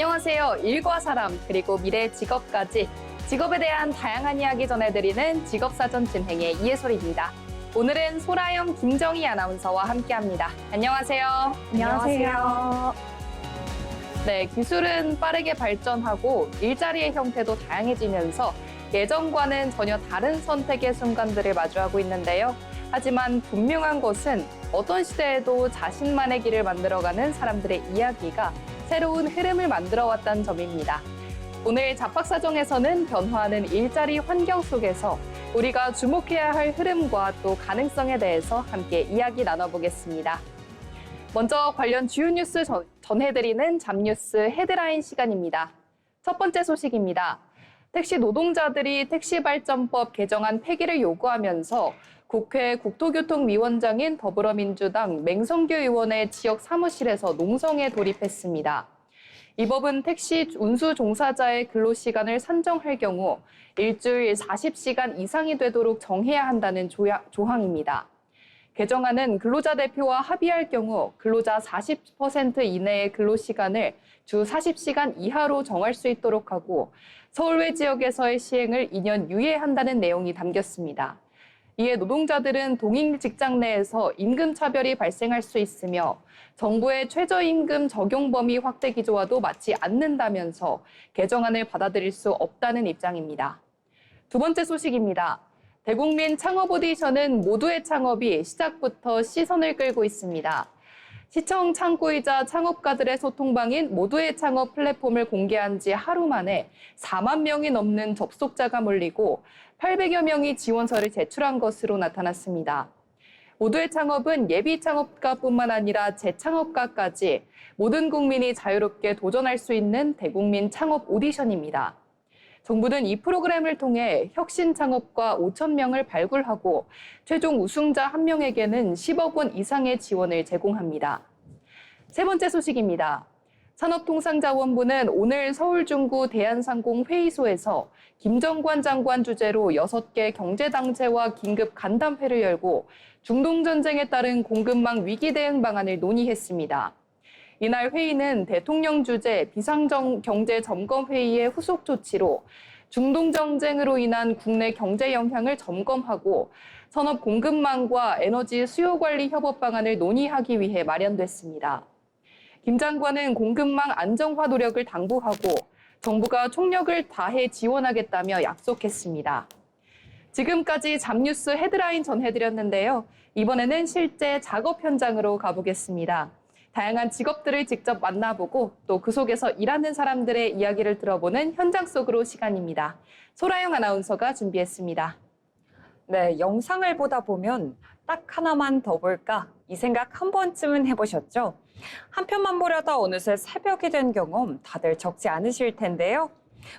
안녕하세요. 일과 사람, 그리고 미래의 직업까지 직업에 대한 다양한 이야기 전해드리는 직업사전 진행의 이혜솔입니다. 오늘은 소라영 김정희 아나운서와 함께합니다. 안녕하세요. 안녕하세요. 네, 기술은 빠르게 발전하고 일자리의 형태도 다양해지면서 예전과는 전혀 다른 선택의 순간들을 마주하고 있는데요. 하지만 분명한 것은 어떤 시대에도 자신만의 길을 만들어가는 사람들의 이야기가 새로운 흐름을 만들어왔다는 점입니다. 오늘 잡학사정에서는 변화하는 일자리 환경 속에서 우리가 주목해야 할 흐름과 또 가능성에 대해서 함께 이야기 나눠보겠습니다. 먼저 관련 주요 뉴스 전해드리는 잡뉴스 헤드라인 시간입니다. 첫 번째 소식입니다. 택시 노동자들이 택시발전법 개정안 폐기를 요구하면서 국회 국토교통위원장인 더불어민주당 맹성규 의원의 지역 사무실에서 농성에 돌입했습니다. 이 법은 택시 운수 종사자의 근로시간을 산정할 경우 일주일 40시간 이상이 되도록 정해야 한다는 조항입니다. 개정안은 근로자 대표와 합의할 경우 근로자 40% 이내의 근로시간을 주 40시간 이하로 정할 수 있도록 하고 서울 외 지역에서의 시행을 2년 유예한다는 내용이 담겼습니다. 이에 노동자들은 동일 직장 내에서 임금 차별이 발생할 수 있으며 정부의 최저임금 적용 범위 확대 기조와도 맞지 않는다면서 개정안을 받아들일 수 없다는 입장입니다. 두 번째 소식입니다. 대국민 창업 오디션은 모두의 창업이 시작부터 시선을 끌고 있습니다. 시청 창구이자 창업가들의 소통방인 모두의 창업 플랫폼을 공개한 지 하루 만에 4만 명이 넘는 접속자가 몰리고 800여 명이 지원서를 제출한 것으로 나타났습니다. 모두의 창업은 예비 창업가뿐만 아니라 재창업가까지 모든 국민이 자유롭게 도전할 수 있는 대국민 창업 오디션입니다. 정부는 이 프로그램을 통해 혁신 창업가 5천 명을 발굴하고 최종 우승자 1명에게는 10억 원 이상의 지원을 제공합니다. 세 번째 소식입니다. 산업통상자원부는 오늘 서울중구 대한상공회의소에서 김정관 장관 주재로 6개 경제당제와 긴급 간담회를 열고 중동전쟁에 따른 공급망 위기 대응 방안을 논의했습니다. 이날 회의는 대통령 주재 비상경제점검회의의 후속 조치로 중동전쟁으로 인한 국내 경제 영향을 점검하고 산업 공급망과 에너지 수요 관리 협업 방안을 논의하기 위해 마련됐습니다. 김 장관은 공급망 안정화 노력을 당부하고 정부가 총력을 다해 지원하겠다며 약속했습니다. 지금까지 잡뉴스 헤드라인 전해드렸는데요. 이번에는 실제 작업 현장으로 가보겠습니다. 다양한 직업들을 직접 만나보고 또 그 속에서 일하는 사람들의 이야기를 들어보는 현장 속으로 시간입니다. 소라영 아나운서가 준비했습니다. 네, 영상을 보다 보면 딱 하나만 더 볼까? 이 생각 한 번쯤은 해보셨죠? 한 편만 보려다 어느새 새벽이 된 경험 다들 적지 않으실 텐데요.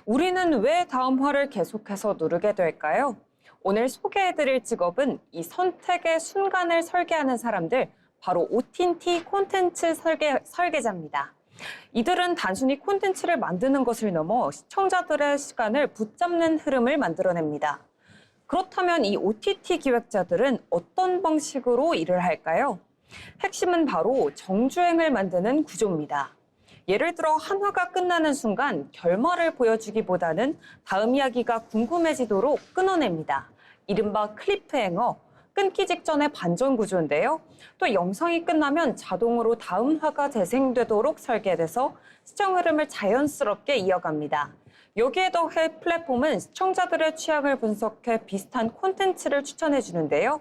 우리는 왜 다음 화를 계속해서 누르게 될까요? 오늘 소개해드릴 직업은 이 선택의 순간을 설계하는 사람들, 바로 OTT 콘텐츠 설계자입니다. 이들은 단순히 콘텐츠를 만드는 것을 넘어 시청자들의 시간을 붙잡는 흐름을 만들어냅니다. 그렇다면 이 OTT 기획자들은 어떤 방식으로 일을 할까요? 핵심은 바로 정주행을 만드는 구조입니다. 예를 들어 한 화가 끝나는 순간 결말을 보여주기보다는 다음 이야기가 궁금해지도록 끊어냅니다. 이른바 클리프행어, 끊기 직전의 반전 구조인데요. 또 영상이 끝나면 자동으로 다음 화가 재생되도록 설계돼서 시청 흐름을 자연스럽게 이어갑니다. 여기에 더해 플랫폼은 시청자들의 취향을 분석해 비슷한 콘텐츠를 추천해 주는데요.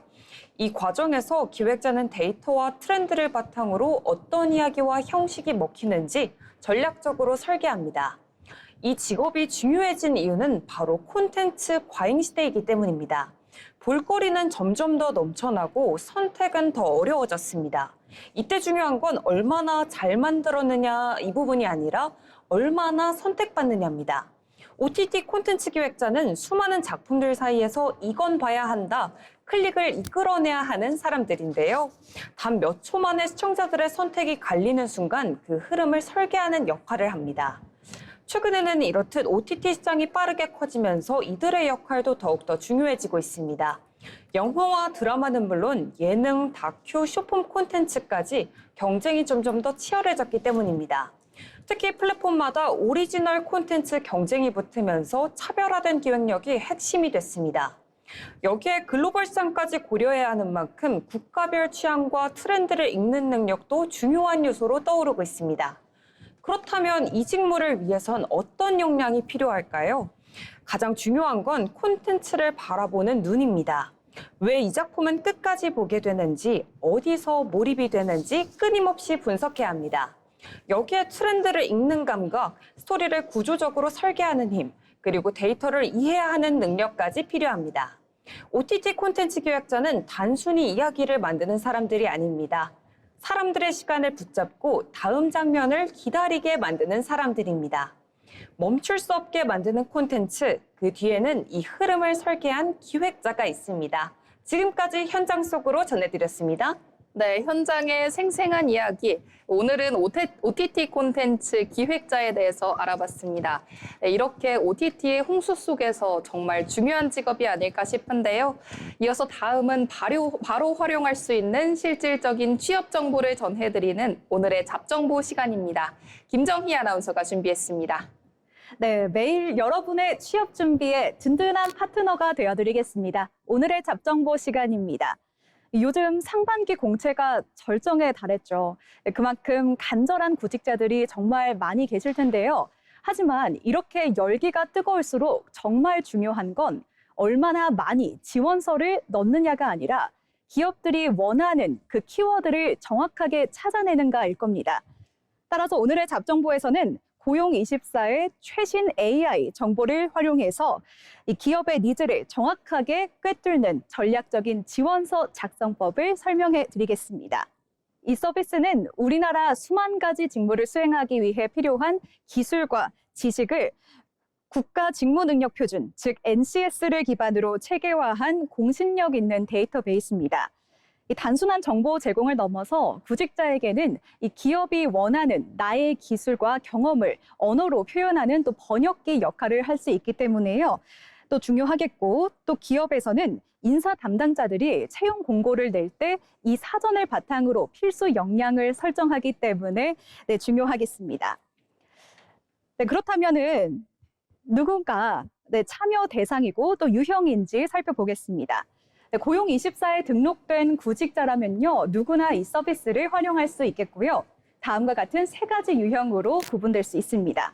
이 과정에서 기획자는 데이터와 트렌드를 바탕으로 어떤 이야기와 형식이 먹히는지 전략적으로 설계합니다. 이 직업이 중요해진 이유는 바로 콘텐츠 과잉 시대이기 때문입니다. 볼거리는 점점 더 넘쳐나고 선택은 더 어려워졌습니다. 이때 중요한 건 얼마나 잘 만들었느냐 이 부분이 아니라 얼마나 선택받느냐입니다. OTT 콘텐츠 기획자는 수많은 작품들 사이에서 이건 봐야 한다, 클릭을 이끌어내야 하는 사람들인데요. 단 몇 초 만에 시청자들의 선택이 갈리는 순간 그 흐름을 설계하는 역할을 합니다. 최근에는 이렇듯 OTT 시장이 빠르게 커지면서 이들의 역할도 더욱더 중요해지고 있습니다. 영화와 드라마는 물론 예능, 다큐, 쇼폼 콘텐츠까지 경쟁이 점점 더 치열해졌기 때문입니다. 특히 플랫폼마다 오리지널 콘텐츠 경쟁이 붙으면서 차별화된 기획력이 핵심이 됐습니다. 여기에 글로벌성까지 고려해야 하는 만큼 국가별 취향과 트렌드를 읽는 능력도 중요한 요소로 떠오르고 있습니다. 그렇다면 이 직무를 위해선 어떤 역량이 필요할까요? 가장 중요한 건 콘텐츠를 바라보는 눈입니다. 왜 이 작품은 끝까지 보게 되는지, 어디서 몰입이 되는지 끊임없이 분석해야 합니다. 여기에 트렌드를 읽는 감각, 스토리를 구조적으로 설계하는 힘, 그리고 데이터를 이해하는 능력까지 필요합니다. OTT 콘텐츠 기획자는 단순히 이야기를 만드는 사람들이 아닙니다. 사람들의 시간을 붙잡고 다음 장면을 기다리게 만드는 사람들입니다. 멈출 수 없게 만드는 콘텐츠, 그 뒤에는 이 흐름을 설계한 기획자가 있습니다. 지금까지 현장 속으로 전해드렸습니다. 네, 현장의 생생한 이야기. 오늘은 OTT 콘텐츠 기획자에 대해서 알아봤습니다. 네, 이렇게 OTT의 홍수 속에서 정말 중요한 직업이 아닐까 싶은데요. 이어서 다음은 바로 활용할 수 있는 실질적인 취업 정보를 전해드리는 오늘의 잡정보 시간입니다. 김정희 아나운서가 준비했습니다. 네, 매일 여러분의 취업 준비에 든든한 파트너가 되어드리겠습니다. 오늘의 잡정보 시간입니다. 요즘 상반기 공채가 절정에 달했죠. 그만큼 간절한 구직자들이 정말 많이 계실 텐데요. 하지만 이렇게 열기가 뜨거울수록 정말 중요한 건 얼마나 많이 지원서를 넣느냐가 아니라 기업들이 원하는 그 키워드를 정확하게 찾아내는가일 겁니다. 따라서 오늘의 잡정보에서는 고용24의 최신 AI 정보를 활용해서 이 기업의 니즈를 정확하게 꿰뚫는 전략적인 지원서 작성법을 설명해 드리겠습니다. 이 서비스는 우리나라 수만 가지 직무를 수행하기 위해 필요한 기술과 지식을 국가직무능력표준, 즉 NCS를 기반으로 체계화한 공신력 있는 데이터베이스입니다. 이 단순한 정보 제공을 넘어서 구직자에게는 이 기업이 원하는 나의 기술과 경험을 언어로 표현하는 또 번역기 역할을 할 수 있기 때문에요. 또 중요하겠고, 또 기업에서는 인사 담당자들이 채용 공고를 낼 때 이 사전을 바탕으로 필수 역량을 설정하기 때문에 중요하겠습니다. 네, 그렇다면은 누군가 참여 대상이고 또 유형인지 살펴보겠습니다. 고용24에 등록된 구직자라면요, 누구나 이 서비스를 활용할 수 있겠고요. 다음과 같은 세 가지 유형으로 구분될 수 있습니다.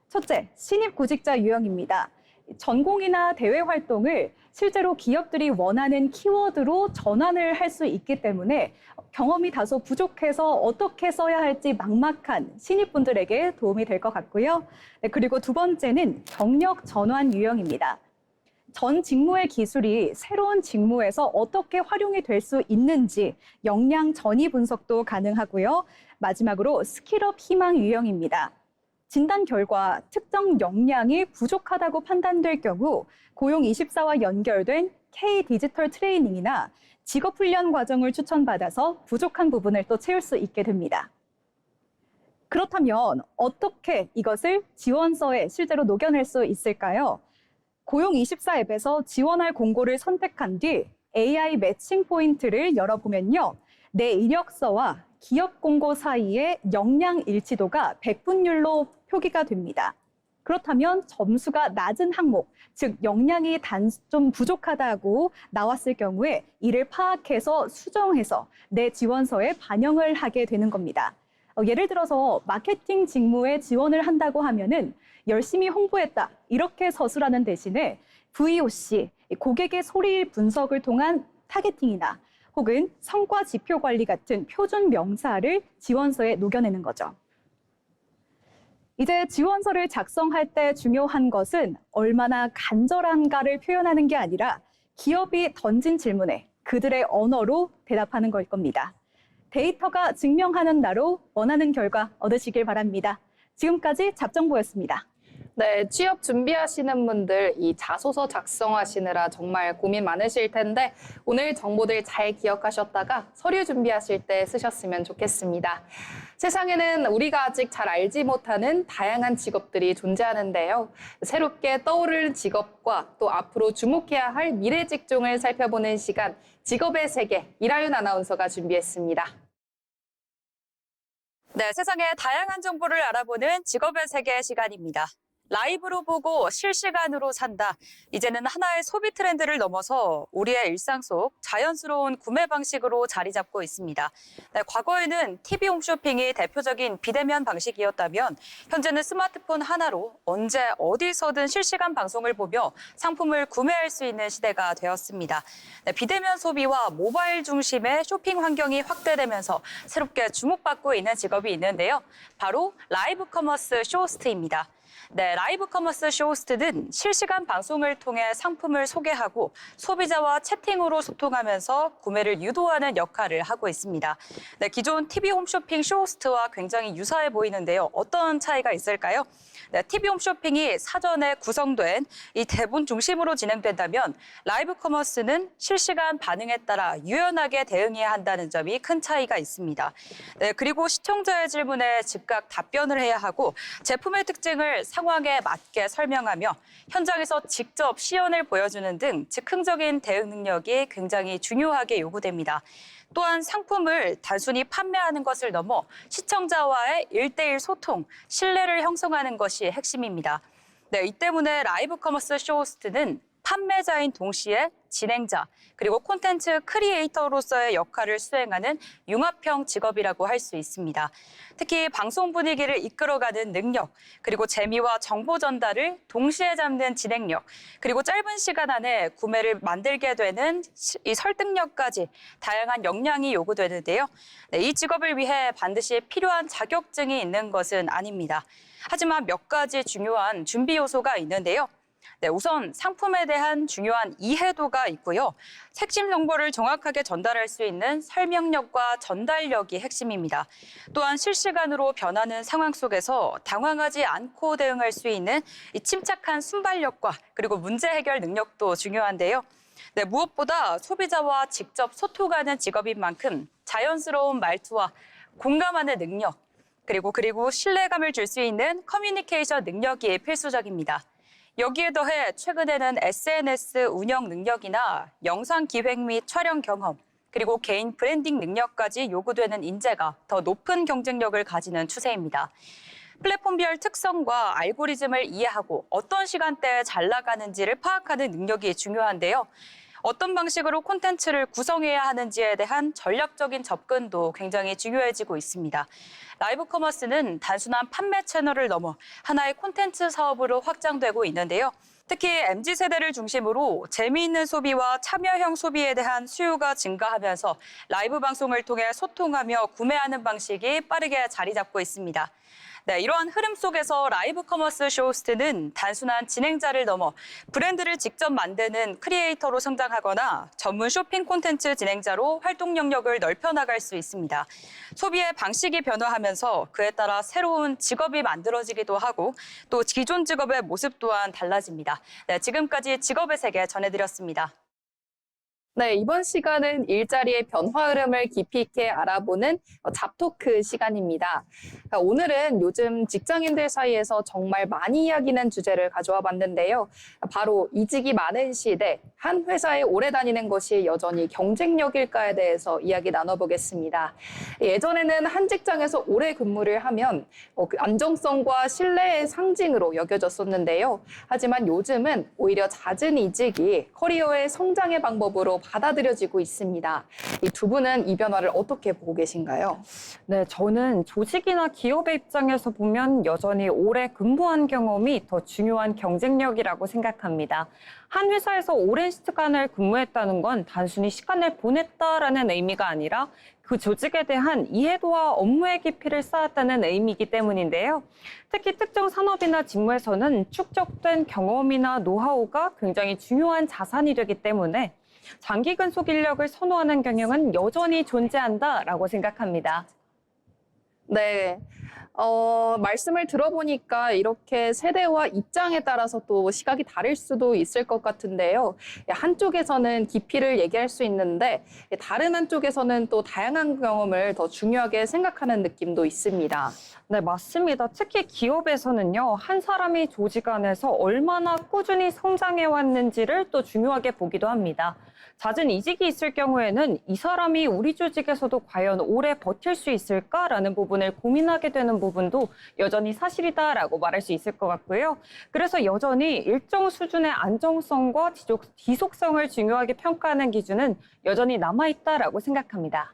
첫째, 신입 구직자 유형입니다. 전공이나 대외 활동을 실제로 기업들이 원하는 키워드로 전환을 할 수 있기 때문에 경험이 다소 부족해서 어떻게 써야 할지 막막한 신입분들에게 도움이 될 것 같고요. 그리고 두 번째는 경력 전환 유형입니다. 전 직무의 기술이 새로운 직무에서 어떻게 활용이 될 수 있는지 역량 전이 분석도 가능하고요. 마지막으로 스킬업 희망 유형입니다. 진단 결과 특정 역량이 부족하다고 판단될 경우 고용24와 연결된 K 디지털 트레이닝이나 직업훈련 과정을 추천받아서 부족한 부분을 또 채울 수 있게 됩니다. 그렇다면 어떻게 이것을 지원서에 실제로 녹여낼 수 있을까요? 고용24 앱에서 지원할 공고를 선택한 뒤 AI 매칭 포인트를 열어보면요. 내 이력서와 기업 공고 사이의 역량 일치도가 100분율로 표기가 됩니다. 그렇다면 점수가 낮은 항목, 즉 역량이 좀 부족하다고 나왔을 경우에 이를 파악해서 수정해서 내 지원서에 반영을 하게 되는 겁니다. 예를 들어서 마케팅 직무에 지원을 한다고 하면은 열심히 홍보했다 이렇게 서술하는 대신에 VOC, 고객의 소리 분석을 통한 타겟팅이나 혹은 성과 지표 관리 같은 표준 명사를 지원서에 녹여내는 거죠. 이제 지원서를 작성할 때 중요한 것은 얼마나 간절한가를 표현하는 게 아니라 기업이 던진 질문에 그들의 언어로 대답하는 걸 겁니다. 데이터가 증명하는 나로 원하는 결과 얻으시길 바랍니다. 지금까지 잡정보였습니다. 네, 취업 준비하시는 분들 이 자소서 작성하시느라 정말 고민 많으실 텐데 오늘 정보들 잘 기억하셨다가 서류 준비하실 때 쓰셨으면 좋겠습니다. 세상에는 우리가 아직 잘 알지 못하는 다양한 직업들이 존재하는데요. 새롭게 떠오르는 직업과 또 앞으로 주목해야 할 미래 직종을 살펴보는 시간, 직업의 세계, 이라윤 아나운서가 준비했습니다. 네, 세상의 다양한 정보를 알아보는 직업의 세계 시간입니다. 라이브로 보고 실시간으로 산다. 이제는 하나의 소비 트렌드를 넘어서 우리의 일상 속 자연스러운 구매 방식으로 자리 잡고 있습니다. 네, 과거에는 TV 홈쇼핑이 대표적인 비대면 방식이었다면 현재는 스마트폰 하나로 언제 어디서든 실시간 방송을 보며 상품을 구매할 수 있는 시대가 되었습니다. 네, 비대면 소비와 모바일 중심의 쇼핑 환경이 확대되면서 새롭게 주목받고 있는 직업이 있는데요. 바로 라이브 커머스 쇼호스트입니다. 네, 라이브 커머스 쇼호스트는 실시간 방송을 통해 상품을 소개하고 소비자와 채팅으로 소통하면서 구매를 유도하는 역할을 하고 있습니다. 네, 기존 TV 홈쇼핑 쇼호스트와 굉장히 유사해 보이는데요. 어떤 차이가 있을까요? 네, TV 홈쇼핑이 사전에 구성된 이 대본 중심으로 진행된다면 라이브 커머스는 실시간 반응에 따라 유연하게 대응해야 한다는 점이 큰 차이가 있습니다. 네, 그리고 시청자의 질문에 즉각 답변을 해야 하고 제품의 특징을 상황에 맞게 설명하며 현장에서 직접 시연을 보여주는 등 즉흥적인 대응 능력이 굉장히 중요하게 요구됩니다. 또한 상품을 단순히 판매하는 것을 넘어 시청자와의 1대1 소통, 신뢰를 형성하는 것이 핵심입니다. 네, 이 때문에 라이브 커머스 쇼호스트는 판매자인 동시에 진행자, 그리고 콘텐츠 크리에이터로서의 역할을 수행하는 융합형 직업이라고 할 수 있습니다. 특히 방송 분위기를 이끌어가는 능력, 그리고 재미와 정보 전달을 동시에 잡는 진행력, 그리고 짧은 시간 안에 구매를 만들게 되는 이 설득력까지 다양한 역량이 요구되는데요. 네, 이 직업을 위해 반드시 필요한 자격증이 있는 것은 아닙니다. 하지만 몇 가지 중요한 준비 요소가 있는데요. 네, 우선 상품에 대한 중요한 이해도가 있고요. 핵심 정보를 정확하게 전달할 수 있는 설명력과 전달력이 핵심입니다. 또한 실시간으로 변하는 상황 속에서 당황하지 않고 대응할 수 있는 이 침착한 순발력과 그리고 문제 해결 능력도 중요한데요. 네, 무엇보다 소비자와 직접 소통하는 직업인 만큼 자연스러운 말투와 공감하는 능력, 그리고 신뢰감을 줄 수 있는 커뮤니케이션 능력이 필수적입니다. 여기에 더해 최근에는 SNS 운영 능력이나 영상 기획 및 촬영 경험, 그리고 개인 브랜딩 능력까지 요구되는 인재가 더 높은 경쟁력을 가지는 추세입니다. 플랫폼별 특성과 알고리즘을 이해하고 어떤 시간대에 잘 나가는지를 파악하는 능력이 중요한데요. 어떤 방식으로 콘텐츠를 구성해야 하는지에 대한 전략적인 접근도 굉장히 중요해지고 있습니다. 라이브 커머스는 단순한 판매 채널을 넘어 하나의 콘텐츠 사업으로 확장되고 있는데요. 특히 MZ세대를 중심으로 재미있는 소비와 참여형 소비에 대한 수요가 증가하면서 라이브 방송을 통해 소통하며 구매하는 방식이 빠르게 자리 잡고 있습니다. 네, 이러한 흐름 속에서 라이브 커머스 쇼호스트는 단순한 진행자를 넘어 브랜드를 직접 만드는 크리에이터로 성장하거나 전문 쇼핑 콘텐츠 진행자로 활동 영역을 넓혀나갈 수 있습니다. 소비의 방식이 변화하면서 그에 따라 새로운 직업이 만들어지기도 하고 또 기존 직업의 모습 또한 달라집니다. 네, 지금까지 직업의 세계 전해드렸습니다. 네, 이번 시간은 일자리의 변화 흐름을 깊이 있게 알아보는 잡토크 시간입니다. 오늘은 요즘 직장인들 사이에서 정말 많이 이야기하는 주제를 가져와 봤는데요. 바로 이직이 많은 시대, 한 회사에 오래 다니는 것이 여전히 경쟁력일까에 대해서 이야기 나눠보겠습니다. 예전에는 한 직장에서 오래 근무를 하면 그 안정성과 신뢰의 상징으로 여겨졌었는데요. 하지만 요즘은 오히려 잦은 이직이 커리어의 성장의 방법으로 받아들여지고 있습니다. 이 두 분은 이 변화를 어떻게 보고 계신가요? 네, 저는 조직이나 기업의 입장에서 보면 여전히 오래 근무한 경험이 더 중요한 경쟁력이라고 생각합니다. 한 회사에서 오랜 시간을 근무했다는 건 단순히 시간을 보냈다라는 의미가 아니라 그 조직에 대한 이해도와 업무의 깊이를 쌓았다는 의미이기 때문인데요. 특히 특정 산업이나 직무에서는 축적된 경험이나 노하우가 굉장히 중요한 자산이 되기 때문에 장기 근속 인력을 선호하는 경향은 여전히 존재한다라고 생각합니다. 네. 말씀을 들어보니까 이렇게 세대와 입장에 따라서 또 시각이 다를 수도 있을 것 같은데요. 한쪽에서는 깊이를 얘기할 수 있는데 다른 한쪽에서는 또 다양한 경험을 더 중요하게 생각하는 느낌도 있습니다. 네, 맞습니다. 특히 기업에서는요, 한 사람이 조직 안에서 얼마나 꾸준히 성장해 왔는지를 또 중요하게 보기도 합니다. 잦은 이직이 있을 경우에는 이 사람이 우리 조직에서도 과연 오래 버틸 수 있을까라는 부분을 고민하게 되는 부분도 여전히 사실이다라고 말할 수 있을 것 같고요. 그래서 여전히 일정 수준의 안정성과 지속성을 중요하게 평가하는 기준은 여전히 남아있다라고 생각합니다.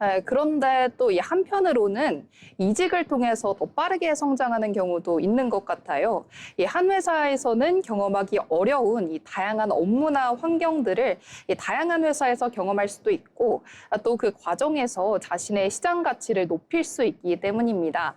네, 그런데 또 이 한편으로는 이직을 통해서 더 빠르게 성장하는 경우도 있는 것 같아요. 이 한 회사에서는 경험하기 어려운 이 다양한 업무나 환경들을 이 다양한 회사에서 경험할 수도 있고 또 그 과정에서 자신의 시장 가치를 높일 수 있기 때문입니다.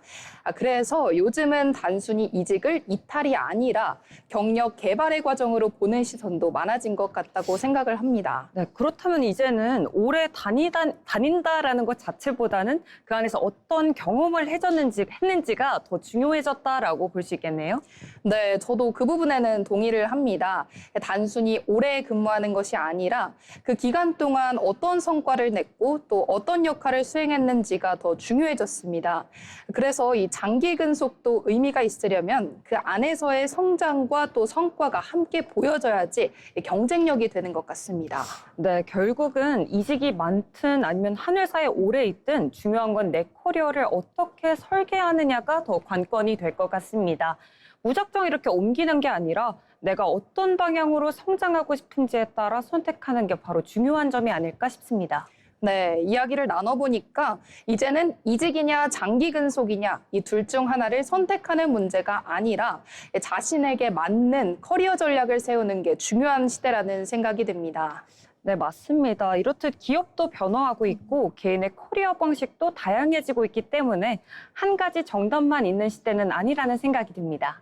그래서 요즘은 단순히 이직을 이탈이 아니라 경력 개발의 과정으로 보는 시선도 많아진 것 같다고 생각을 합니다. 네, 그렇다면 이제는 오래 다닌다라는 것 자체보다는 그 안에서 어떤 경험을 했는지가 더 중요해졌다라고 볼 수 있겠네요. 네, 저도 그 부분에는 동의를 합니다. 단순히 오래 근무하는 것이 아니라 그 기간 동안 어떤 성과를 냈고 또 어떤 역할을 수행했는지가 더 중요해졌습니다. 그래서 이 장기 근속도 의미가 있으려면 그 안에서의 성장과 또 성과가 함께 보여져야지 경쟁력이 되는 것 같습니다. 네, 결국은 이직이 많든 아니면 한 회사에 오래 있든 중요한 건 내 커리어를 어떻게 설계하느냐가 더 관건이 될 것 같습니다. 무작정 이렇게 옮기는 게 아니라 내가 어떤 방향으로 성장하고 싶은지에 따라 선택하는 게 바로 중요한 점이 아닐까 싶습니다. 네, 이야기를 나눠보니까 이제는 이직이냐 장기 근속이냐 이 둘 중 하나를 선택하는 문제가 아니라 자신에게 맞는 커리어 전략을 세우는 게 중요한 시대라는 생각이 듭니다. 네, 맞습니다. 이렇듯 기업도 변화하고 있고 개인의 커리어 방식도 다양해지고 있기 때문에 한 가지 정답만 있는 시대는 아니라는 생각이 듭니다.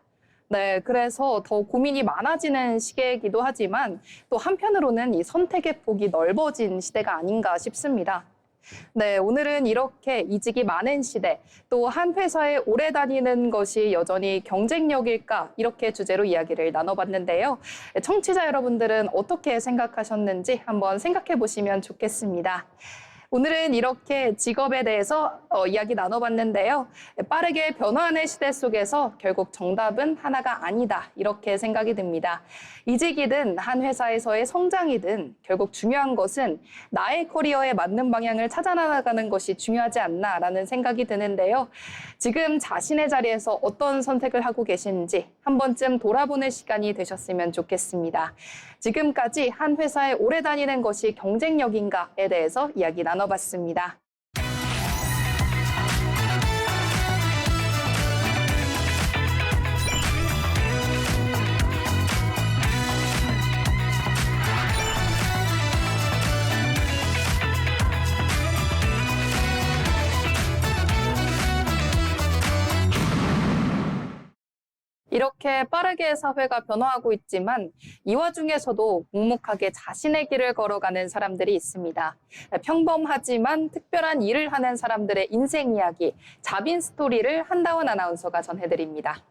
네, 그래서 더 고민이 많아지는 시기이기도 하지만 또 한편으로는 이 선택의 폭이 넓어진 시대가 아닌가 싶습니다. 네, 오늘은 이렇게 이직이 많은 시대, 또 한 회사에 오래 다니는 것이 여전히 경쟁력일까? 이렇게 주제로 이야기를 나눠봤는데요. 청취자 여러분들은 어떻게 생각하셨는지 한번 생각해 보시면 좋겠습니다. 오늘은 이렇게 직업에 대해서 이야기 나눠봤는데요. 빠르게 변화하는 시대 속에서 결국 정답은 하나가 아니다. 이렇게 생각이 듭니다. 이직이든 한 회사에서의 성장이든 결국 중요한 것은 나의 커리어에 맞는 방향을 찾아 나가는 것이 중요하지 않나라는 생각이 드는데요. 지금 자신의 자리에서 어떤 선택을 하고 계신지 한 번쯤 돌아보는 시간이 되셨으면 좋겠습니다. 지금까지 한 회사에 오래 다니는 것이 경쟁력인가에 대해서 이야기 나눠봤습니다. 이렇게 빠르게 사회가 변화하고 있지만 이 와중에서도 묵묵하게 자신의 길을 걸어가는 사람들이 있습니다. 평범하지만 특별한 일을 하는 사람들의 인생 이야기, 자빈 스토리를 한다원 아나운서가 전해드립니다.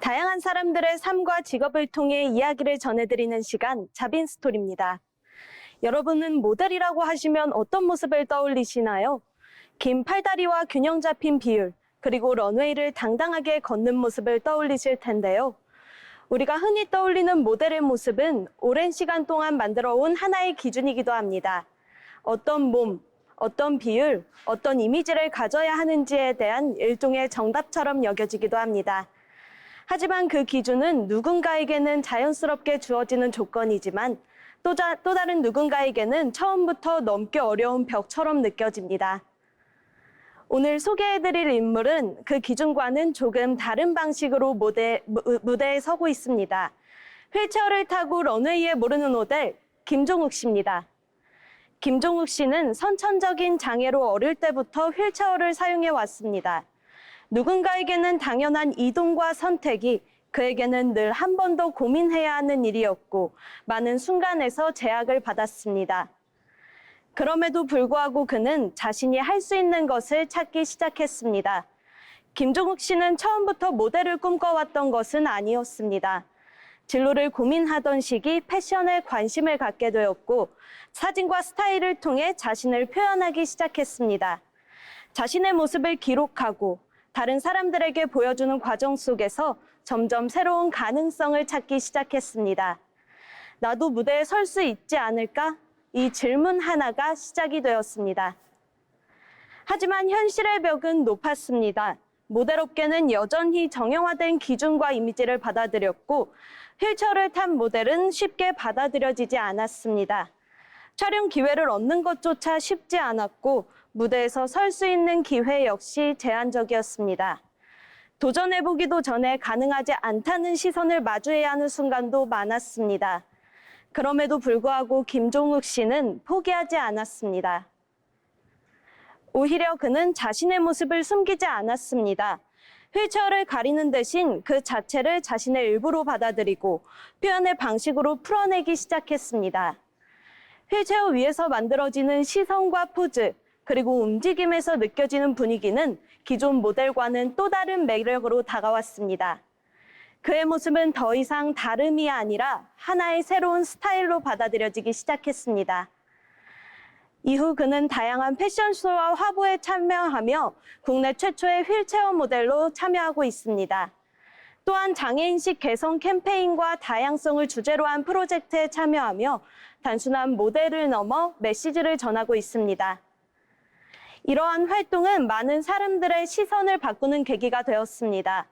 다양한 사람들의 삶과 직업을 통해 이야기를 전해드리는 시간, 자빈 스토리입니다. 여러분은 모델이라고 하시면 어떤 모습을 떠올리시나요? 긴 팔다리와 균형 잡힌 비율, 그리고 런웨이를 당당하게 걷는 모습을 떠올리실 텐데요. 우리가 흔히 떠올리는 모델의 모습은 오랜 시간 동안 만들어온 하나의 기준이기도 합니다. 어떤 몸, 어떤 비율, 어떤 이미지를 가져야 하는지에 대한 일종의 정답처럼 여겨지기도 합니다. 하지만 그 기준은 누군가에게는 자연스럽게 주어지는 조건이지만 또 다른 누군가에게는 처음부터 넘기 어려운 벽처럼 느껴집니다. 오늘 소개해드릴 인물은 그 기준과는 조금 다른 방식으로 무대에 서고 있습니다. 휠체어를 타고 런웨이에 오르는 모델 김종욱 씨입니다. 김종욱 씨는 선천적인 장애로 어릴 때부터 휠체어를 사용해 왔습니다. 누군가에게는 당연한 이동과 선택이 그에게는 늘 한 번 더 고민해야 하는 일이었고 많은 순간에서 제약을 받았습니다. 그럼에도 불구하고 그는 자신이 할 수 있는 것을 찾기 시작했습니다. 김종욱 씨는 처음부터 모델을 꿈꿔왔던 것은 아니었습니다. 진로를 고민하던 시기 패션에 관심을 갖게 되었고 사진과 스타일을 통해 자신을 표현하기 시작했습니다. 자신의 모습을 기록하고 다른 사람들에게 보여주는 과정 속에서 점점 새로운 가능성을 찾기 시작했습니다. 나도 무대에 설 수 있지 않을까? 이 질문 하나가 시작이 되었습니다. 하지만 현실의 벽은 높았습니다. 모델업계는 여전히 정형화된 기준과 이미지를 받아들였고 휠체어를 탄 모델은 쉽게 받아들여지지 않았습니다. 촬영 기회를 얻는 것조차 쉽지 않았고 무대에서 설 수 있는 기회 역시 제한적이었습니다. 도전해보기도 전에 가능하지 않다는 시선을 마주해야 하는 순간도 많았습니다. 그럼에도 불구하고 김종욱 씨는 포기하지 않았습니다. 오히려 그는 자신의 모습을 숨기지 않았습니다. 휠체어를 가리는 대신 그 자체를 자신의 일부로 받아들이고 표현의 방식으로 풀어내기 시작했습니다. 휠체어 위에서 만들어지는 시선과 포즈, 그리고 움직임에서 느껴지는 분위기는 기존 모델과는 또 다른 매력으로 다가왔습니다. 그의 모습은 더 이상 다름이 아니라 하나의 새로운 스타일로 받아들여지기 시작했습니다. 이후 그는 다양한 패션쇼와 화보에 참여하며 국내 최초의 휠체어 모델로 참여하고 있습니다. 또한 장애인식 개성 캠페인과 다양성을 주제로 한 프로젝트에 참여하며 단순한 모델을 넘어 메시지를 전하고 있습니다. 이러한 활동은 많은 사람들의 시선을 바꾸는 계기가 되었습니다.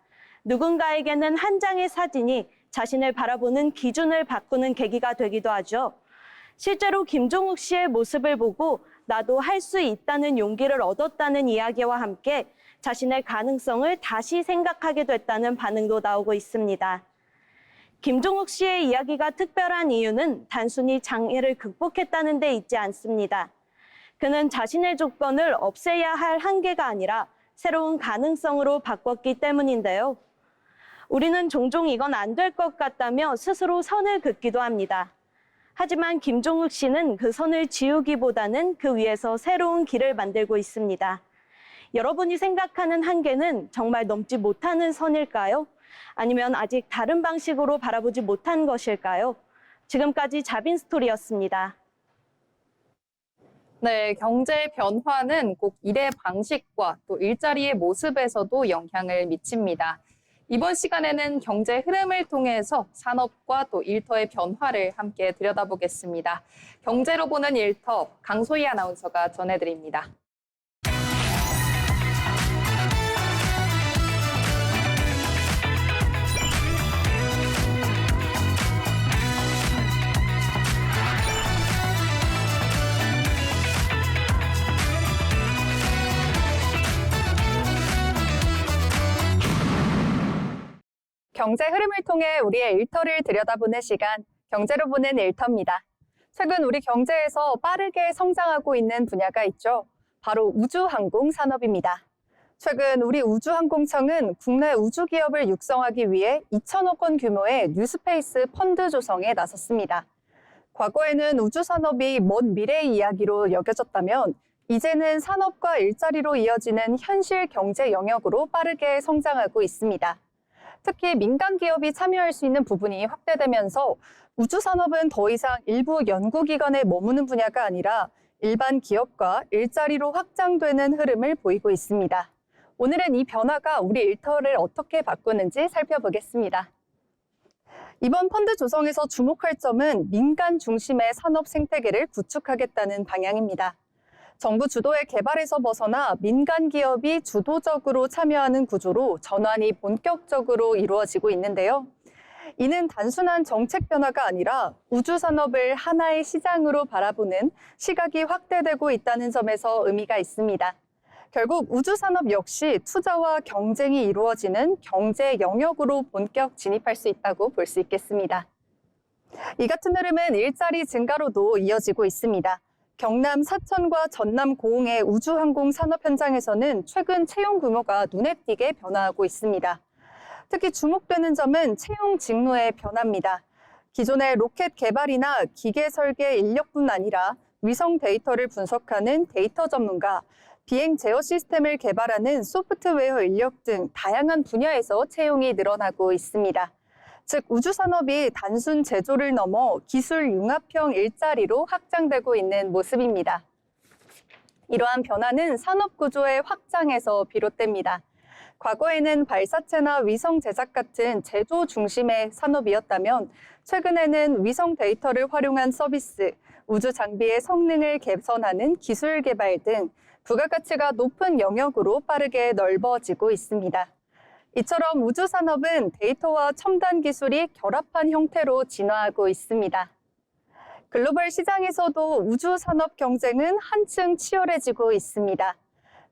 누군가에게는 한 장의 사진이 자신을 바라보는 기준을 바꾸는 계기가 되기도 하죠. 실제로 김종욱 씨의 모습을 보고 나도 할 수 있다는 용기를 얻었다는 이야기와 함께 자신의 가능성을 다시 생각하게 됐다는 반응도 나오고 있습니다. 김종욱 씨의 이야기가 특별한 이유는 단순히 장애를 극복했다는 데 있지 않습니다. 그는 자신의 조건을 없애야 할 한계가 아니라 새로운 가능성으로 바꿨기 때문인데요. 우리는 종종 이건 안 될 것 같다며 스스로 선을 긋기도 합니다. 하지만 김종욱 씨는 그 선을 지우기보다는 그 위에서 새로운 길을 만들고 있습니다. 여러분이 생각하는 한계는 정말 넘지 못하는 선일까요? 아니면 아직 다른 방식으로 바라보지 못한 것일까요? 지금까지 자빈스토리였습니다. 네, 경제 변화는 꼭 일의 방식과 또 일자리의 모습에서도 영향을 미칩니다. 이번 시간에는 경제 흐름을 통해서 산업과 또 일터의 변화를 함께 들여다보겠습니다. 경제로 보는 일터, 강소희 아나운서가 전해드립니다. 경제 흐름을 통해 우리의 일터를 들여다보는 시간, 경제로 보는 일터입니다. 최근 우리 경제에서 빠르게 성장하고 있는 분야가 있죠. 바로 우주항공 산업입니다. 최근 우리 우주항공청은 국내 우주기업을 육성하기 위해 2천억 원 규모의 뉴스페이스 펀드 조성에 나섰습니다. 과거에는 우주산업이 먼 미래의 이야기로 여겨졌다면 이제는 산업과 일자리로 이어지는 현실 경제 영역으로 빠르게 성장하고 있습니다. 특히 민간 기업이 참여할 수 있는 부분이 확대되면서 우주산업은 더 이상 일부 연구기관에 머무는 분야가 아니라 일반 기업과 일자리로 확장되는 흐름을 보이고 있습니다. 오늘은 이 변화가 우리 일터를 어떻게 바꾸는지 살펴보겠습니다. 이번 펀드 조성에서 주목할 점은 민간 중심의 산업 생태계를 구축하겠다는 방향입니다. 정부 주도의 개발에서 벗어나 민간 기업이 주도적으로 참여하는 구조로 전환이 본격적으로 이루어지고 있는데요. 이는 단순한 정책 변화가 아니라 우주산업을 하나의 시장으로 바라보는 시각이 확대되고 있다는 점에서 의미가 있습니다. 결국 우주산업 역시 투자와 경쟁이 이루어지는 경제 영역으로 본격 진입할 수 있다고 볼 수 있겠습니다. 이 같은 흐름은 일자리 증가로도 이어지고 있습니다. 경남 사천과 전남 고흥의 우주항공 산업 현장에서는 최근 채용 규모가 눈에 띄게 변화하고 있습니다. 특히 주목되는 점은 채용 직무의 변화입니다. 기존의 로켓 개발이나 기계 설계 인력뿐 아니라 위성 데이터를 분석하는 데이터 전문가, 비행 제어 시스템을 개발하는 소프트웨어 인력 등 다양한 분야에서 채용이 늘어나고 있습니다. 즉 우주산업이 단순 제조를 넘어 기술 융합형 일자리로 확장되고 있는 모습입니다. 이러한 변화는 산업 구조의 확장에서 비롯됩니다. 과거에는 발사체나 위성 제작 같은 제조 중심의 산업이었다면 최근에는 위성 데이터를 활용한 서비스, 우주 장비의 성능을 개선하는 기술 개발 등 부가가치가 높은 영역으로 빠르게 넓어지고 있습니다. 이처럼 우주 산업은 데이터와 첨단 기술이 결합한 형태로 진화하고 있습니다. 글로벌 시장에서도 우주 산업 경쟁은 한층 치열해지고 있습니다.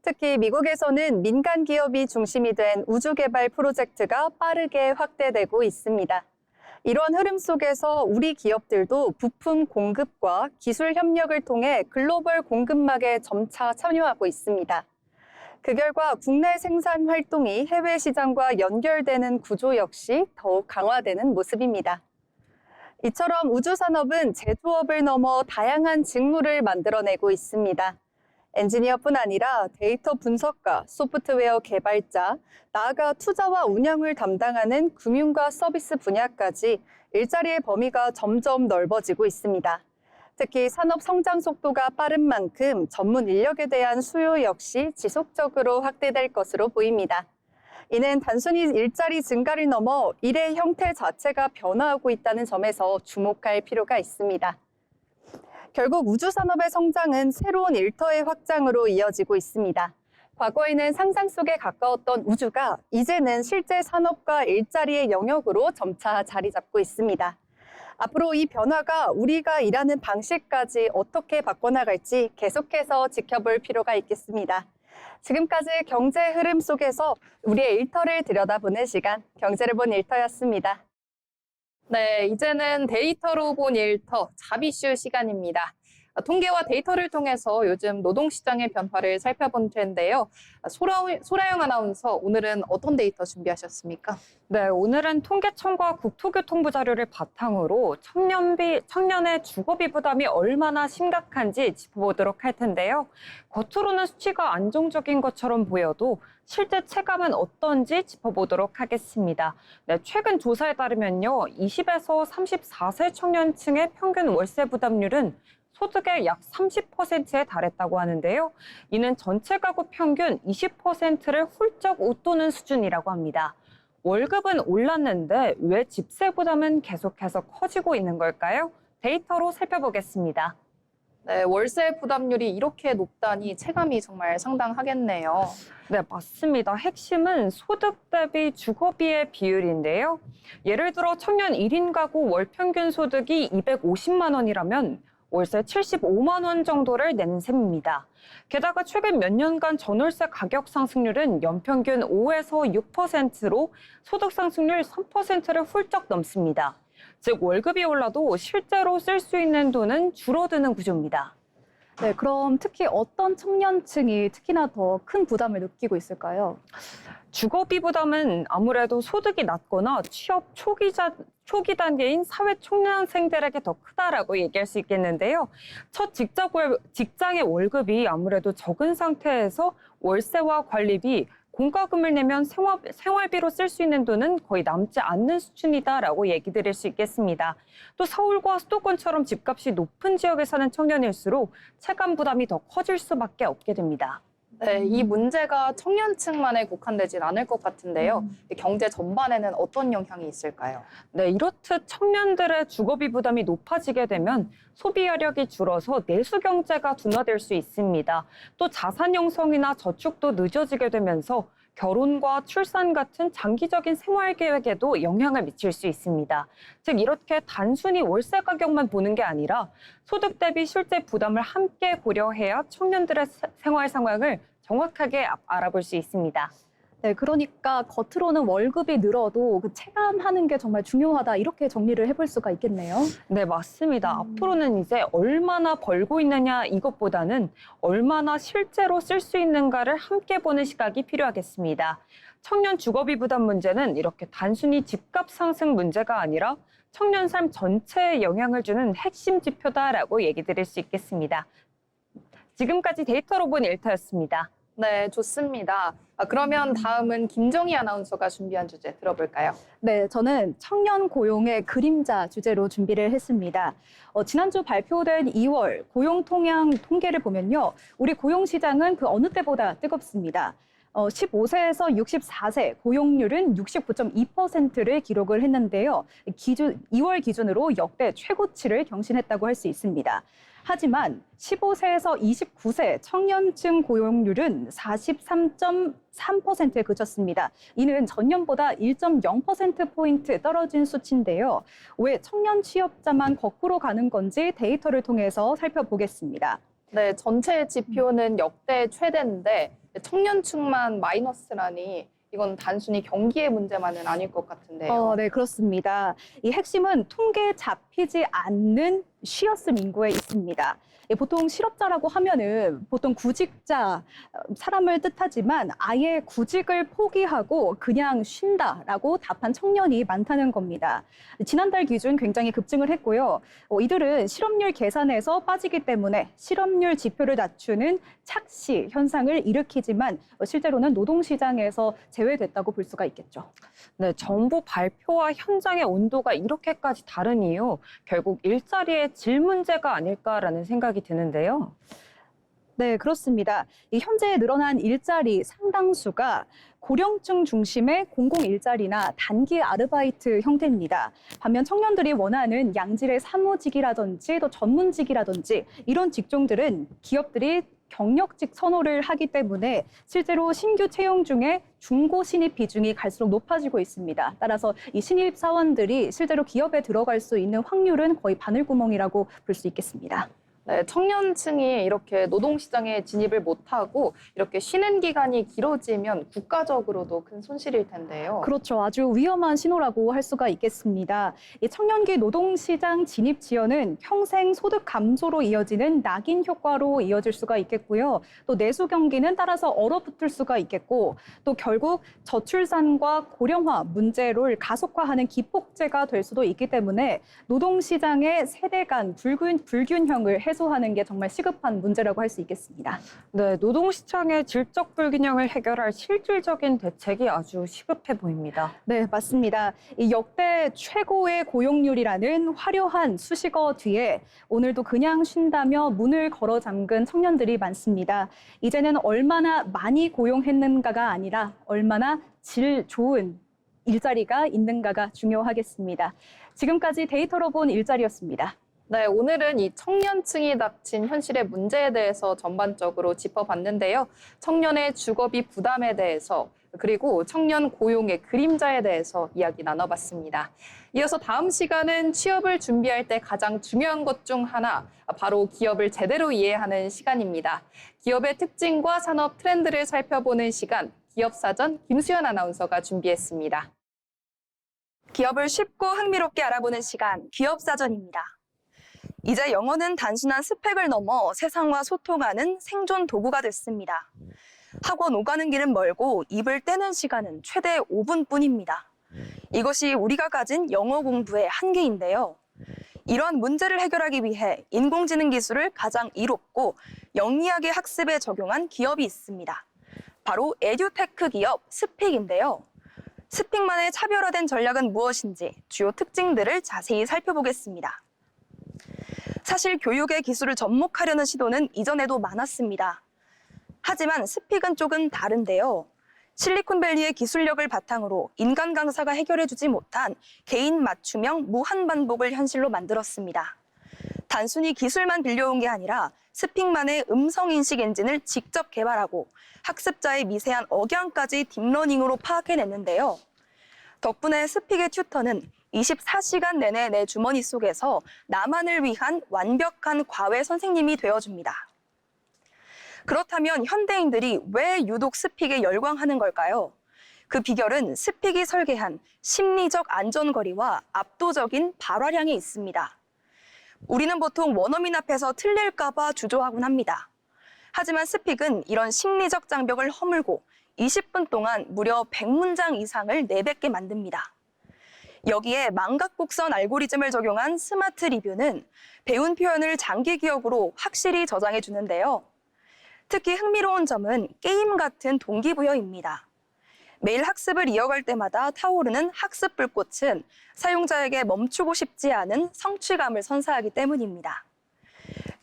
특히 미국에서는 민간 기업이 중심이 된 우주 개발 프로젝트가 빠르게 확대되고 있습니다. 이런 흐름 속에서 우리 기업들도 부품 공급과 기술 협력을 통해 글로벌 공급망에 점차 참여하고 있습니다. 그 결과 국내 생산 활동이 해외 시장과 연결되는 구조 역시 더욱 강화되는 모습입니다. 이처럼 우주 산업은 제조업을 넘어 다양한 직무를 만들어내고 있습니다. 엔지니어뿐 아니라 데이터 분석가, 소프트웨어 개발자, 나아가 투자와 운영을 담당하는 금융과 서비스 분야까지 일자리의 범위가 점점 넓어지고 있습니다. 특히 산업 성장 속도가 빠른 만큼 전문 인력에 대한 수요 역시 지속적으로 확대될 것으로 보입니다. 이는 단순히 일자리 증가를 넘어 일의 형태 자체가 변화하고 있다는 점에서 주목할 필요가 있습니다. 결국 우주 산업의 성장은 새로운 일터의 확장으로 이어지고 있습니다. 과거에는 상상 속에 가까웠던 우주가 이제는 실제 산업과 일자리의 영역으로 점차 자리 잡고 있습니다. 앞으로 이 변화가 우리가 일하는 방식까지 어떻게 바꿔나갈지 계속해서 지켜볼 필요가 있겠습니다. 지금까지 경제 흐름 속에서 우리의 일터를 들여다보는 시간, 경제를 본 일터였습니다. 네, 이제는 데이터로 본 일터, 잡이슈 시간입니다. 통계와 데이터를 통해서 요즘 노동시장의 변화를 살펴본 텐데요. 소라영 아나운서, 오늘은 어떤 데이터 준비하셨습니까? 네, 오늘은 통계청과 국토교통부 자료를 바탕으로 청년의 주거비 부담이 얼마나 심각한지 짚어보도록 할 텐데요. 겉으로는 수치가 안정적인 것처럼 보여도 실제 체감은 어떤지 짚어보도록 하겠습니다. 네, 최근 조사에 따르면요, 20에서 34세 청년층의 평균 월세 부담률은 소득의 약 30%에 달했다고 하는데요. 이는 전체 가구 평균 20%를 훌쩍 웃도는 수준이라고 합니다. 월급은 올랐는데 왜 집세 부담은 계속해서 커지고 있는 걸까요? 데이터로 살펴보겠습니다. 네, 월세 부담률이 이렇게 높다니 체감이 정말 상당하겠네요. 네, 맞습니다. 핵심은 소득 대비 주거비의 비율인데요. 예를 들어 청년 1인 가구 월 평균 소득이 250만 원이라면 월세 75만 원 정도를 내는 셈입니다. 게다가 최근 몇 년간 전월세 가격 상승률은 연평균 5에서 6%로 소득 상승률 3%를 훌쩍 넘습니다. 즉 월급이 올라도 실제로 쓸 수 있는 돈은 줄어드는 구조입니다. 네, 그럼 특히 어떤 청년층이 특히나 더 큰 부담을 느끼고 있을까요? 주거비 부담은 아무래도 소득이 낮거나 취업 초기 단계인 사회 초년생들에게 더 크다라고 얘기할 수 있겠는데요. 첫 직장의 월급이 아무래도 적은 상태에서 월세와 관리비, 공과금을 내면 생활비로 쓸 수 있는 돈은 거의 남지 않는 수준이다라고 얘기 드릴 수 있겠습니다. 또 서울과 수도권처럼 집값이 높은 지역에 사는 청년일수록 체감 부담이 더 커질 수밖에 없게 됩니다. 네, 이 문제가 청년층만에 국한되진 않을 것 같은데요. 경제 전반에는 어떤 영향이 있을까요? 네, 이렇듯 청년들의 주거비 부담이 높아지게 되면 소비 여력이 줄어서 내수 경제가 둔화될 수 있습니다. 또 자산 형성이나 저축도 늦어지게 되면서 결혼과 출산 같은 장기적인 생활 계획에도 영향을 미칠 수 있습니다. 즉 이렇게 단순히 월세 가격만 보는 게 아니라 소득 대비 실제 부담을 함께 고려해야 청년들의 생활 상황을 정확하게 알아볼 수 있습니다. 네, 그러니까 겉으로는 월급이 늘어도 그 체감하는 게 정말 중요하다 이렇게 정리를 해볼 수가 있겠네요. 네, 맞습니다. 앞으로는 이제 얼마나 벌고 있느냐 이것보다는 얼마나 실제로 쓸 수 있는가를 함께 보는 시각이 필요하겠습니다. 청년 주거비 부담 문제는 이렇게 단순히 집값 상승 문제가 아니라 청년 삶 전체에 영향을 주는 핵심 지표다라고 얘기 드릴 수 있겠습니다. 지금까지 데이터로 본 일터였습니다. 네, 좋습니다. 그러면 다음은 김정희 아나운서가 준비한 주제 들어볼까요? 네, 저는 청년 고용의 그림자 주제로 준비를 했습니다. 지난주 발표된 2월 고용 통계를 보면요. 우리 고용 시장은 그 어느 때보다 뜨겁습니다. 15세에서 64세 고용률은 69.2%를 기록을 했는데요. 2월 기준으로 역대 최고치를 경신했다고 할 수 있습니다. 하지만 15세에서 29세 청년층 고용률은 43.3%에 그쳤습니다. 이는 전년보다 1.0%포인트 떨어진 수치인데요. 왜 청년 취업자만 거꾸로 가는 건지 데이터를 통해서 살펴보겠습니다. 네, 전체 지표는 역대 최대인데 청년층만 마이너스라니 이건 단순히 경기의 문제만은 아닐 것 같은데요. 네, 그렇습니다. 이 핵심은 통계에 잡히지 않는 쉬어슴 인구에 있습니다. 보통 실업자라고 하면은 보통 구직자 사람을 뜻하지만 아예 구직을 포기하고 그냥 쉰다라고 답한 청년이 많다는 겁니다. 지난달 기준 굉장히 급증을 했고요. 이들은 실업률 계산에서 빠지기 때문에 실업률 지표를 낮추는 착시 현상을 일으키지만 실제로는 노동시장에서 제외됐다고 볼 수가 있겠죠. 네, 정부 발표와 현장의 온도가 이렇게까지 다른 이유, 결국 일자리의 질 문제가 아닐까라는 생각이 드는데요. 네, 그렇습니다. 현재 늘어난 일자리 상당수가 고령층 중심의 공공 일자리나 단기 아르바이트 형태입니다. 반면 청년들이 원하는 양질의 사무직이라든지 또 전문직이라든지 이런 직종들은 기업들이 경력직 선호를 하기 때문에 실제로 신규 채용 중에 중고 신입 비중이 갈수록 높아지고 있습니다. 따라서 이 신입 사원들이 실제로 기업에 들어갈 수 있는 확률은 거의 바늘구멍이라고 볼 수 있겠습니다. 네, 청년층이 이렇게 노동시장에 진입을 못하고 이렇게 쉬는 기간이 길어지면 국가적으로도 큰 손실일 텐데요. 그렇죠. 아주 위험한 신호라고 할 수가 있겠습니다. 이 청년기 노동시장 진입 지연은 평생 소득 감소로 이어지는 낙인 효과로 이어질 수가 있겠고요. 또 내수 경기는 따라서 얼어붙을 수가 있겠고 또 결국 저출산과 고령화 문제를 가속화하는 기폭제가 될 수도 있기 때문에 노동시장의 세대 간 불균형을 해소하는 게 정말 시급한 문제라고 할 수 있겠습니다. 네, 노동시장의 질적 불균형을 해결할 실질적인 대책이 아주 시급해 보입니다. 네, 맞습니다. 이 역대 최고의 고용률이라는 화려한 수식어 뒤에 오늘도 그냥 쉰다며 문을 걸어 잠근 청년들이 많습니다. 이제는 얼마나 많이 고용했는가가 아니라 얼마나 질 좋은 일자리가 있는가가 중요하겠습니다. 지금까지 데이터로 본 일자리였습니다. 네, 오늘은 이 청년층이 닥친 현실의 문제에 대해서 전반적으로 짚어봤는데요. 청년의 주거비 부담에 대해서 그리고 청년 고용의 그림자에 대해서 이야기 나눠봤습니다. 이어서 다음 시간은 취업을 준비할 때 가장 중요한 것 중 하나, 바로 기업을 제대로 이해하는 시간입니다. 기업의 특징과 산업 트렌드를 살펴보는 시간, 기업사전 김수연 아나운서가 준비했습니다. 기업을 쉽고 흥미롭게 알아보는 시간, 기업사전입니다. 이제 영어는 단순한 스펙을 넘어 세상과 소통하는 생존 도구가 됐습니다. 학원 오가는 길은 멀고 입을 떼는 시간은 최대 5분뿐입니다. 이것이 우리가 가진 영어 공부의 한계인데요. 이러한 문제를 해결하기 위해 인공지능 기술을 가장 이롭고 영리하게 학습에 적용한 기업이 있습니다. 바로 에듀테크 기업 스픽인데요. 스픽만의 차별화된 전략은 무엇인지 주요 특징들을 자세히 살펴보겠습니다. 사실 교육의 기술을 접목하려는 시도는 이전에도 많았습니다. 하지만 스픽은 조금 다른데요. 실리콘밸리의 기술력을 바탕으로 인간 강사가 해결해주지 못한 개인 맞춤형 무한 반복을 현실로 만들었습니다. 단순히 기술만 빌려온 게 아니라 스픽만의 음성인식 엔진을 직접 개발하고 학습자의 미세한 억양까지 딥러닝으로 파악해냈는데요. 덕분에 스픽의 튜터는 24시간 내내 내 주머니 속에서 나만을 위한 완벽한 과외 선생님이 되어줍니다. 그렇다면 현대인들이 왜 유독 스픽에 열광하는 걸까요? 그 비결은 스픽이 설계한 심리적 안전거리와 압도적인 발화량에 있습니다. 우리는 보통 원어민 앞에서 틀릴까 봐 주저하곤 합니다. 하지만 스픽은 이런 심리적 장벽을 허물고 20분 동안 무려 100문장 이상을 내뱉게 만듭니다. 여기에 망각곡선 알고리즘을 적용한 스마트 리뷰는 배운 표현을 장기 기억으로 확실히 저장해 주는데요. 특히 흥미로운 점은 게임 같은 동기부여입니다. 매일 학습을 이어갈 때마다 타오르는 학습 불꽃은 사용자에게 멈추고 싶지 않은 성취감을 선사하기 때문입니다.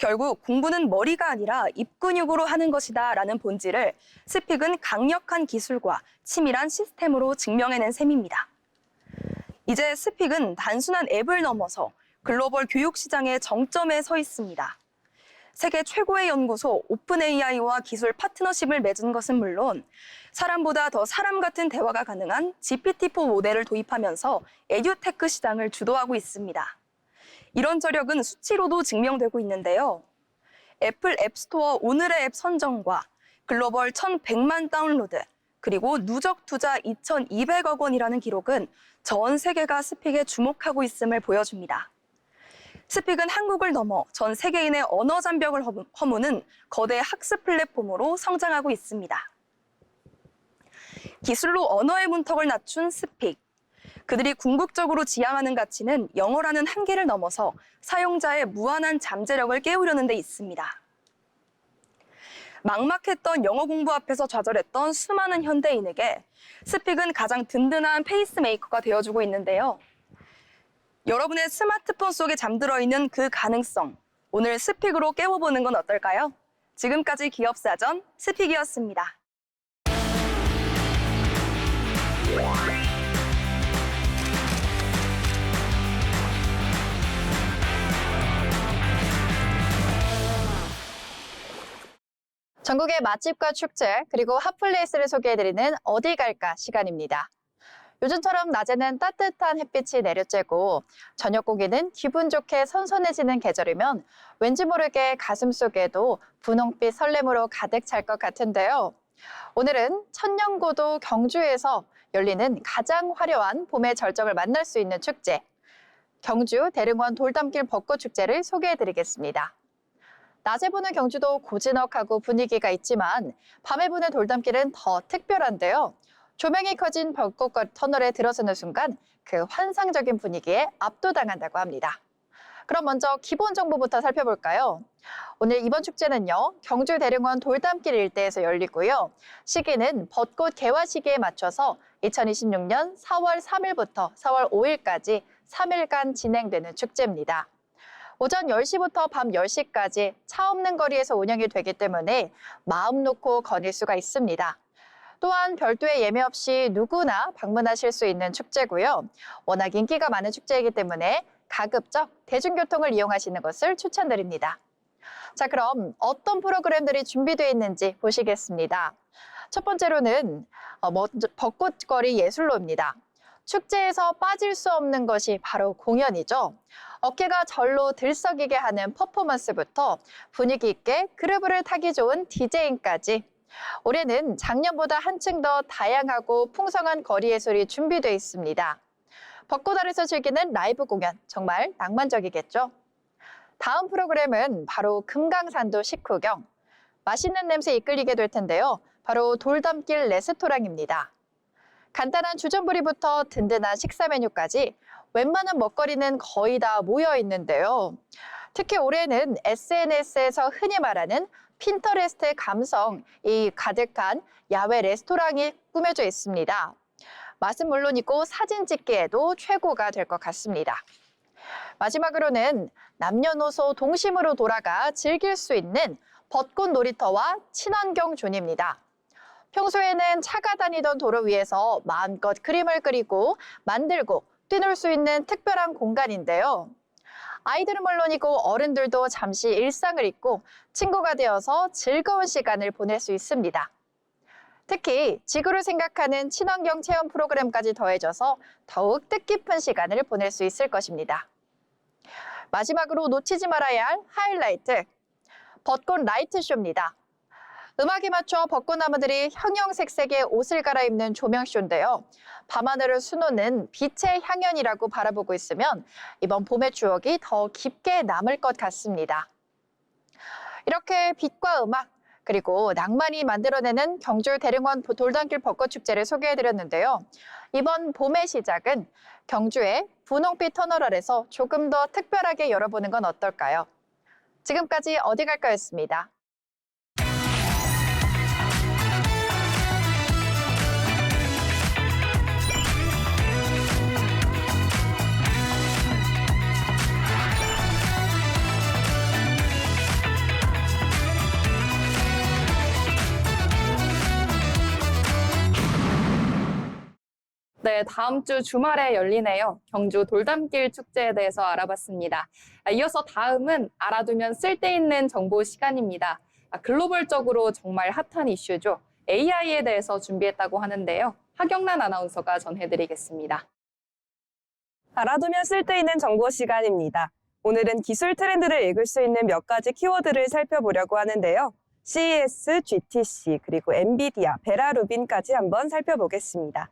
결국 공부는 머리가 아니라 입근육으로 하는 것이다 라는 본질을 스픽은 강력한 기술과 치밀한 시스템으로 증명해낸 셈입니다. 이제 스픽은 단순한 앱을 넘어서 글로벌 교육 시장의 정점에 서 있습니다. 세계 최고의 연구소 오픈AI와 기술 파트너십을 맺은 것은 물론 사람보다 더 사람 같은 대화가 가능한 GPT-4 모델을 도입하면서 에듀테크 시장을 주도하고 있습니다. 이런 저력은 수치로도 증명되고 있는데요. 애플 앱스토어 오늘의 앱 선정과 글로벌 1,100만 다운로드, 그리고 누적 투자 2,200억 원이라는 기록은 전 세계가 스픽에 주목하고 있음을 보여줍니다. 스픽은 한국을 넘어 전 세계인의 언어 장벽을 허무는 거대 학습 플랫폼으로 성장하고 있습니다. 기술로 언어의 문턱을 낮춘 스픽. 그들이 궁극적으로 지향하는 가치는 영어라는 한계를 넘어서 사용자의 무한한 잠재력을 깨우려는 데 있습니다. 막막했던 영어 공부 앞에서 좌절했던 수많은 현대인에게 스픽은 가장 든든한 페이스메이커가 되어주고 있는데요. 여러분의 스마트폰 속에 잠들어 있는 그 가능성, 오늘 스픽으로 깨워보는 건 어떨까요? 지금까지 기업사전 스픽이었습니다. 전국의 맛집과 축제, 그리고 핫플레이스를 소개해드리는 어디 갈까 시간입니다. 요즘처럼 낮에는 따뜻한 햇빛이 내려쬐고 저녁 고기는 기분 좋게 선선해지는 계절이면 왠지 모르게 가슴속에도 분홍빛 설렘으로 가득 찰 것 같은데요. 오늘은 천년고도 경주에서 열리는 가장 화려한 봄의 절정을 만날 수 있는 축제, 경주 대릉원 돌담길 벚꽃축제를 소개해드리겠습니다. 낮에 보는 경주도 고즈넉하고 분위기가 있지만 밤에 보는 돌담길은 더 특별한데요. 조명이 켜진 벚꽃 터널에 들어서는 순간 그 환상적인 분위기에 압도당한다고 합니다. 그럼 먼저 기본 정보부터 살펴볼까요? 오늘 이번 축제는요, 경주 대릉원 돌담길 일대에서 열리고요. 시기는 벚꽃 개화 시기에 맞춰서 2026년 4월 3일부터 4월 5일까지 3일간 진행되는 축제입니다. 오전 10시부터 밤 10시까지 차 없는 거리에서 운영이 되기 때문에 마음 놓고 거닐 수가 있습니다. 또한 별도의 예매 없이 누구나 방문하실 수 있는 축제고요. 워낙 인기가 많은 축제이기 때문에 가급적 대중교통을 이용하시는 것을 추천드립니다. 자, 그럼 어떤 프로그램들이 준비되어 있는지 보시겠습니다. 첫 번째로는 벚꽃거리 예술로입니다. 축제에서 빠질 수 없는 것이 바로 공연이죠. 어깨가 절로 들썩이게 하는 퍼포먼스부터 분위기 있게 그루브를 타기 좋은 디제잉까지 올해는 작년보다 한층 더 다양하고 풍성한 거리 예술이 준비되어 있습니다. 벚꽃 아래서 즐기는 라이브 공연, 정말 낭만적이겠죠? 다음 프로그램은 바로 금강산도 식후경. 맛있는 냄새 이끌리게 될 텐데요. 바로 돌담길 레스토랑입니다. 간단한 주전부리부터 든든한 식사 메뉴까지 웬만한 먹거리는 거의 다 모여 있는데요. 특히 올해는 SNS에서 흔히 말하는 핀터레스트의 감성이 가득한 야외 레스토랑이 꾸며져 있습니다. 맛은 물론이고 사진 찍기에도 최고가 될 것 같습니다. 마지막으로는 남녀노소 동심으로 돌아가 즐길 수 있는 벚꽃 놀이터와 친환경 존입니다. 평소에는 차가 다니던 도로 위에서 마음껏 그림을 그리고 만들고 뛰놀 수 있는 특별한 공간인데요. 아이들은 물론이고 어른들도 잠시 일상을 잊고 친구가 되어서 즐거운 시간을 보낼 수 있습니다. 특히 지구를 생각하는 친환경 체험 프로그램까지 더해져서 더욱 뜻깊은 시간을 보낼 수 있을 것입니다. 마지막으로 놓치지 말아야 할 하이라이트, 벚꽃 라이트쇼입니다. 음악에 맞춰 벚꽃나무들이 형형색색의 옷을 갈아입는 조명쇼인데요. 밤하늘을 수놓는 빛의 향연이라고 바라보고 있으면 이번 봄의 추억이 더 깊게 남을 것 같습니다. 이렇게 빛과 음악, 그리고 낭만이 만들어내는 경주 대릉원 돌담길 벚꽃축제를 소개해드렸는데요. 이번 봄의 시작은 경주의 분홍빛 터널 아래서 조금 더 특별하게 열어보는 건 어떨까요? 지금까지 어디 갈까였습니다. 네, 다음 주 주말에 열리네요. 경주 돌담길 축제에 대해서 알아봤습니다. 이어서 다음은 알아두면 쓸데있는 정보 시간입니다. 글로벌적으로 정말 핫한 이슈죠. AI에 대해서 준비했다고 하는데요. 하경란 아나운서가 전해드리겠습니다. 알아두면 쓸데있는 정보 시간입니다. 오늘은 기술 트렌드를 읽을 수 있는 몇 가지 키워드를 살펴보려고 하는데요. CES, GTC, 그리고 엔비디아, 베라루빈까지 한번 살펴보겠습니다.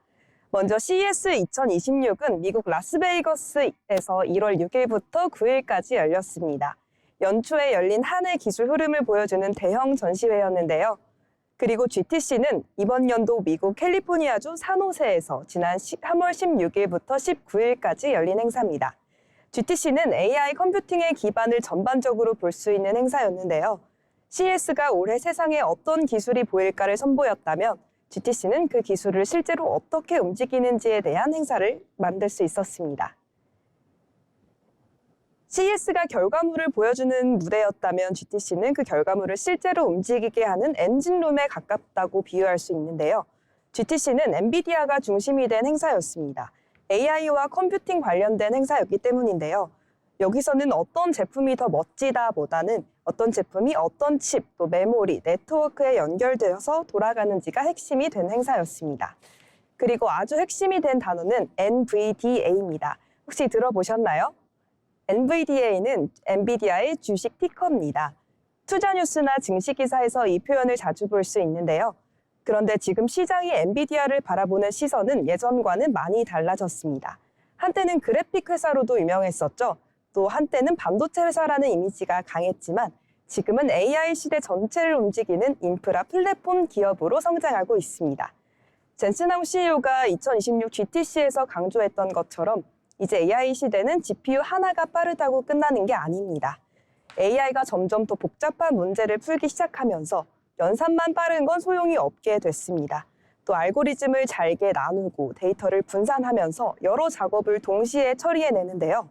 먼저 CES 2026은 미국 라스베이거스에서 1월 6일부터 9일까지 열렸습니다. 연초에 열린 한 해 기술 흐름을 보여주는 대형 전시회였는데요. 그리고 GTC는 이번 연도 미국 캘리포니아주 산호세에서 지난 3월 16일부터 19일까지 열린 행사입니다. GTC는 AI 컴퓨팅의 기반을 전반적으로 볼 수 있는 행사였는데요. CES가 올해 세상에 어떤 기술이 보일까를 선보였다면 GTC는 그 기술을 실제로 어떻게 움직이는지에 대한 행사를 만들 수 있었습니다. CES가 결과물을 보여주는 무대였다면 GTC는 그 결과물을 실제로 움직이게 하는 엔진룸에 가깝다고 비유할 수 있는데요. GTC는 엔비디아가 중심이 된 행사였습니다. AI와 컴퓨팅 관련된 행사였기 때문인데요. 여기서는 어떤 제품이 더 멋지다보다는 어떤 제품이 어떤 칩, 또 메모리, 네트워크에 연결되어서 돌아가는지가 핵심이 된 행사였습니다. 그리고 아주 핵심이 된 단어는 NVDA입니다. 혹시 들어보셨나요? NVDA는 엔비디아의 주식 티커입니다. 투자 뉴스나 증시 기사에서 이 표현을 자주 볼 수 있는데요. 그런데 지금 시장이 엔비디아를 바라보는 시선은 예전과는 많이 달라졌습니다. 한때는 그래픽 회사로도 유명했었죠. 또 한때는 반도체 회사라는 이미지가 강했지만 지금은 AI 시대 전체를 움직이는 인프라 플랫폼 기업으로 성장하고 있습니다. 젠슨하우 CEO가 2026 GTC에서 강조했던 것처럼 이제 AI 시대는 GPU 하나가 빠르다고 끝나는 게 아닙니다. AI가 점점 더 복잡한 문제를 풀기 시작하면서 연산만 빠른 건 소용이 없게 됐습니다. 또 알고리즘을 잘게 나누고 데이터를 분산하면서 여러 작업을 동시에 처리해내는데요.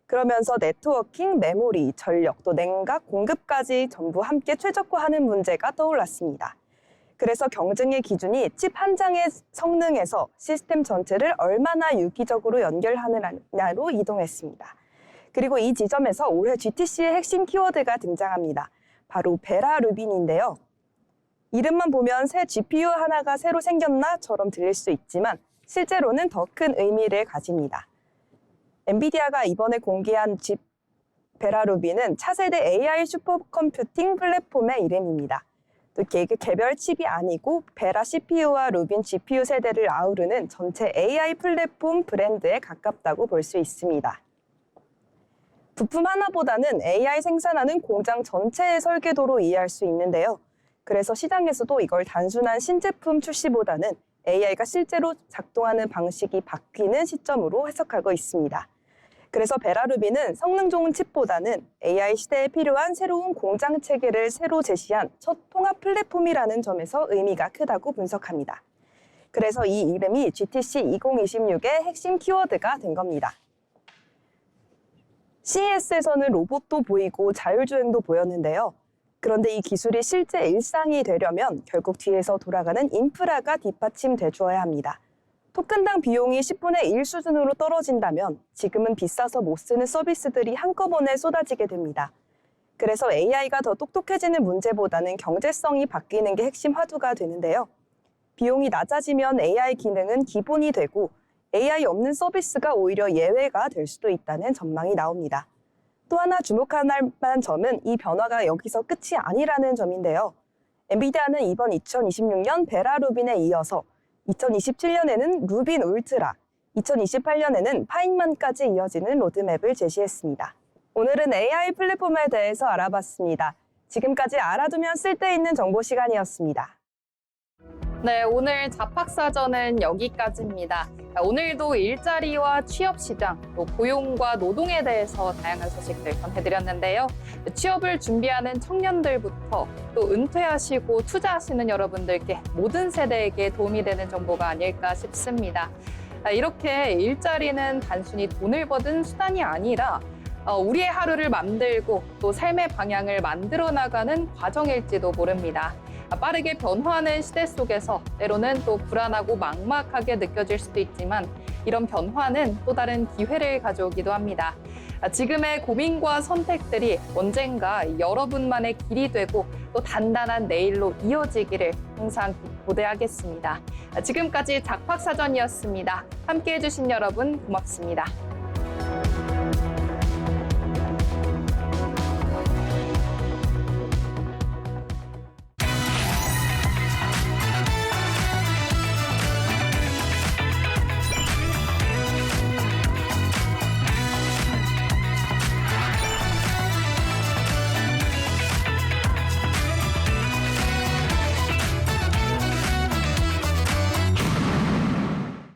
그러면서 네트워킹, 메모리, 전력, 또 냉각, 공급까지 전부 함께 최적화하는 문제가 떠올랐습니다. 그래서 경쟁의 기준이 칩 한 장의 성능에서 시스템 전체를 얼마나 유기적으로 연결하느냐로 이동했습니다. 그리고 이 지점에서 올해 GTC의 핵심 키워드가 등장합니다. 바로 베라루빈인데요. 이름만 보면 새 GPU 하나가 새로 생겼나처럼 들릴 수 있지만 실제로는 더 큰 의미를 가집니다. 엔비디아가 이번에 공개한 칩 베라루빈은 차세대 AI 슈퍼컴퓨팅 플랫폼의 이름입니다. 또 개별 칩이 아니고 베라 CPU와 루빈 GPU 세대를 아우르는 전체 AI 플랫폼 브랜드에 가깝다고 볼 수 있습니다. 부품 하나보다는 AI 생산하는 공장 전체의 설계도로 이해할 수 있는데요. 그래서 시장에서도 이걸 단순한 신제품 출시보다는 AI가 실제로 작동하는 방식이 바뀌는 시점으로 해석하고 있습니다. 그래서 베라루빈은 성능 좋은 칩보다는 AI 시대에 필요한 새로운 공장 체계를 새로 제시한 첫 통합 플랫폼이라는 점에서 의미가 크다고 분석합니다. 그래서 이 이름이 GTC 2026의 핵심 키워드가 된 겁니다. CES에서는 로봇도 보이고 자율주행도 보였는데요. 그런데 이 기술이 실제 일상이 되려면 결국 뒤에서 돌아가는 인프라가 뒷받침돼 주어야 합니다. 토큰당 비용이 10분의 1 수준으로 떨어진다면 지금은 비싸서 못 쓰는 서비스들이 한꺼번에 쏟아지게 됩니다. 그래서 AI가 더 똑똑해지는 문제보다는 경제성이 바뀌는 게 핵심 화두가 되는데요. 비용이 낮아지면 AI 기능은 기본이 되고 AI 없는 서비스가 오히려 예외가 될 수도 있다는 전망이 나옵니다. 또 하나 주목할 만한 점은 이 변화가 여기서 끝이 아니라는 점인데요. 엔비디아는 이번 2026년 베라루빈에 이어서 2027년에는 루빈 울트라, 2028년에는 파인만까지 이어지는 로드맵을 제시했습니다. 오늘은 AI 플랫폼에 대해서 알아봤습니다. 지금까지 알아두면 쓸데있는 정보 시간이었습니다. 네, 오늘 잡학사전은 여기까지입니다. 오늘도 일자리와 취업 시장, 또 고용과 노동에 대해서 다양한 소식들 전해드렸는데요. 취업을 준비하는 청년들부터 또 은퇴하시고 투자하시는 여러분들께 모든 세대에게 도움이 되는 정보가 아닐까 싶습니다. 이렇게 일자리는 단순히 돈을 버는 수단이 아니라 우리의 하루를 만들고 또 삶의 방향을 만들어 나가는 과정일지도 모릅니다. 빠르게 변화하는 시대 속에서 때로는 또 불안하고 막막하게 느껴질 수도 있지만 이런 변화는 또 다른 기회를 가져오기도 합니다. 지금의 고민과 선택들이 언젠가 여러분만의 길이 되고 또 단단한 내일로 이어지기를 항상 고대하겠습니다. 지금까지 작팍사전이었습니다. 함께해 주신 여러분 고맙습니다.